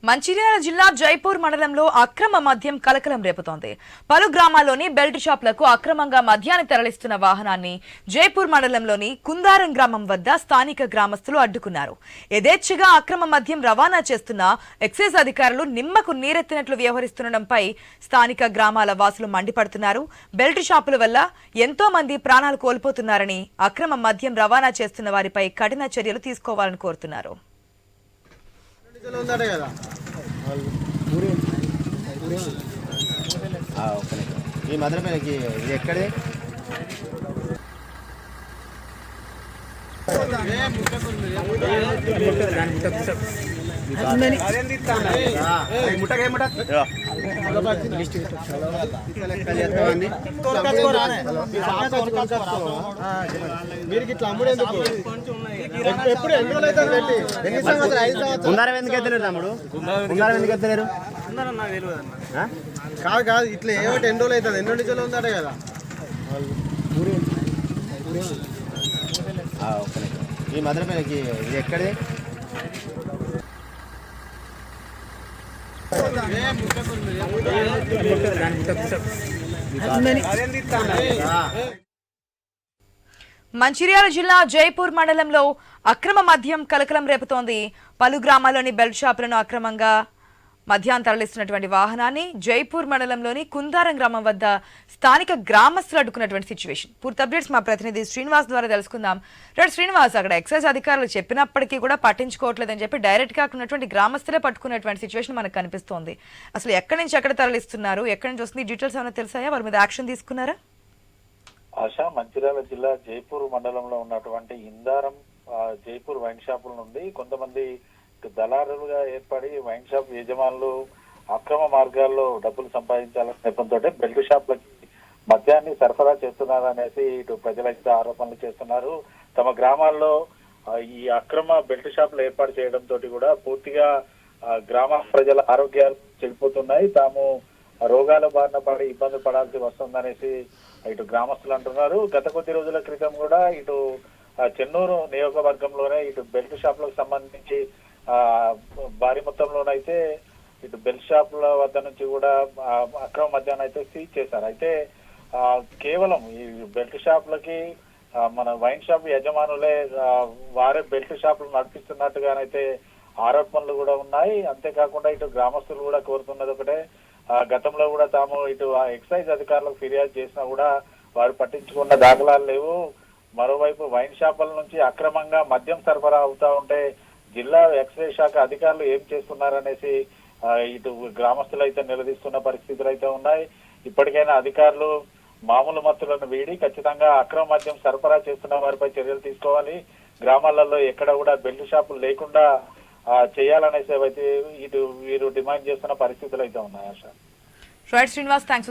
మంచిర్యాల జిల్లా జైపూర్ మండలంలో అక్రమ మద్యం కలకలం రేపుతోంది. పలు గ్రామాల్లోని బెల్ట్ షాపులకు అక్రమంగా మద్యాన్ని తరలిస్తున్న వాహనాన్ని జైపూర్ మండలంలోని కుందారం గ్రామం వద్ద స్థానిక గ్రామస్తులు అడ్డుకున్నారు. యథేచ్ఛగా అక్రమ మద్యం రవాణా చేస్తున్న ఎక్సైజ్ అధికారులు నిమ్మకు నీరెత్తినట్లు వ్యవహరిస్తుండటంపై స్థానిక గ్రామాల వాసులు మండిపడుతున్నారు. బెల్ట్ షాపుల వల్ల ఎంతో మంది ప్రాణాలు కోల్పోతున్నారని, అక్రమ మద్యం రవాణా చేస్తున్న వారిపై కఠిన చర్యలు తీసుకోవాలని కోరుతున్నారు. ఈ మదనపల్లికి ఇది ఎక్కడే మీరు ఇట్లా అమ్ముడేందుకు ఎప్పుడు ఎన్ని రోజులు అవుతుంది? ఎన్ని సంవత్సరాలు? ఉందారం ఎందుకు ఎత్తలేరు తమ్ముడు? ఉందారం ఎందుకు ఎత్తలేరు? కాదు ఇట్లా ఏమిటి ఎన్ని రోజులు అవుతుంది? ఎన్ని రోజులు ఉందట కదా. ఈ మదనపల్లికి ఇది ఎక్కడే మంచిర్యాల జిల్లా జైపూర్ మండలంలో అక్రమ మద్యం కలకలం రేపుతోంది. పలు గ్రామాల్లోని బెల్ట్ షాపులను అక్రమంగా మద్యాన్ని తరలిస్తున్నటువంటి వాహనాన్ని జైపూర్ మండలంలోని కుందారం గ్రామం వద్ద స్థానిక గ్రామస్తులు అడ్డుకున్నటువంటి సిచ్యువేషన్. పూర్తి అప్డేట్స్ మా ప్రతినిధి శ్రీనివాస్ ద్వారా తెలుసుకుందాం. శ్రీనివాస్, అక్కడ ఎక్సైజ్ అధికారులు చెప్పినప్పటికీ కూడా పట్టించుకోవట్లేదని చెప్పి డైరెక్ట్ గా ఉన్నటువంటి గ్రామస్తులే పట్టుకున్నటువంటి సిచ్యువేషన్ మనకు కనిపిస్తోంది. అసలు ఎక్కడి నుంచి ఎక్కడ తరలిస్తున్నారు, ఎక్కడి నుంచి వస్తుంది, డీటెయిల్స్ ఏమైనా తెలుసాయా? వారి మీద యాక్షన్ తీసుకున్నారా? ఆశా, మంచిర్యాల జిల్లా జైపూర్ మండలంలో ఉన్నటువంటి ఇందారం జైపూర్ వైన్ షాపుల నుండి కొంతమంది దళారులుగా ఏర్పడి వైన్ షాప్ యజమానులు అక్రమ మార్గాల్లో డబ్బులు సంపాదించాలనే నెపంతో బెల్ట్ షాపులకి మద్యాన్ని సరఫరా చేస్తున్నారనేసి ఇటు ప్రజలైతే ఆరోపణలు చేస్తున్నారు. తమ గ్రామాల్లో ఈ అక్రమ బెల్ట్ షాపులు ఏర్పాటు చేయడంతో కూడా పూర్తిగా గ్రామ ప్రజల ఆరోగ్యాలు చెడిపోతున్నాయి, తాము రోగాల బారిన పడి ఇబ్బంది పడాల్సి వస్తుందనేసి ఇటు గ్రామస్తులు అంటున్నారు. గత కొద్ది రోజుల క్రితం కూడా ఇటు చెన్నూరు నియోజకవర్గంలోనే ఇటు బెల్ట్ షాపులకు సంబంధించి భారీ మొత్తంలోనైతే ఇటు బెల్ట్ షాపుల వద్ద నుంచి కూడా అక్రమ మద్యాన్ని అయితే సీజ్ చేశారు. అయితే కేవలం ఈ బెల్ట్ షాపులకి మన వైన్ షాప్ యజమానులే వారే బెల్ట్ షాపులు నడిపిస్తున్నట్టుగానైతే ఆరోపణలు కూడా ఉన్నాయి. అంతేకాకుండా ఇటు గ్రామస్తులు కూడా కోరుతున్నది ఒకటే, గతంలో కూడా తాము ఇటు ఎక్సైజ్ అధికారులకు ఫిర్యాదు చేసినా కూడా వారు పట్టించుకున్న దాఖలాలు లేవు. మరోవైపు వైన్ షాపుల నుంచి అక్రమంగా మద్యం సరఫరా అవుతా ఉంటే జిల్లా ఎక్సైజ్ శాఖ అధికారులు ఏం చేస్తున్నారనేసి ఇటు గ్రామస్తులు అయితే నిలదీస్తున్న పరిస్థితులు అయితే ఉన్నాయి. ఇప్పటికైనా అధికారులు మామూలు మత్తులను వీడి ఖచ్చితంగా అక్రమ మద్యం సరఫరా చేస్తున్న వారిపై చర్యలు తీసుకోవాలి. గ్రామాలలో ఎక్కడ కూడా బెల్ట్ షాపులు లేకుండా చేయాలనేసి అయితే ఇటు వీరు డిమాండ్ చేస్తున్న పరిస్థితులు అయితే ఉన్నాయి. ఆశ. శ్రీనివాస్, థ్యాంక్స్.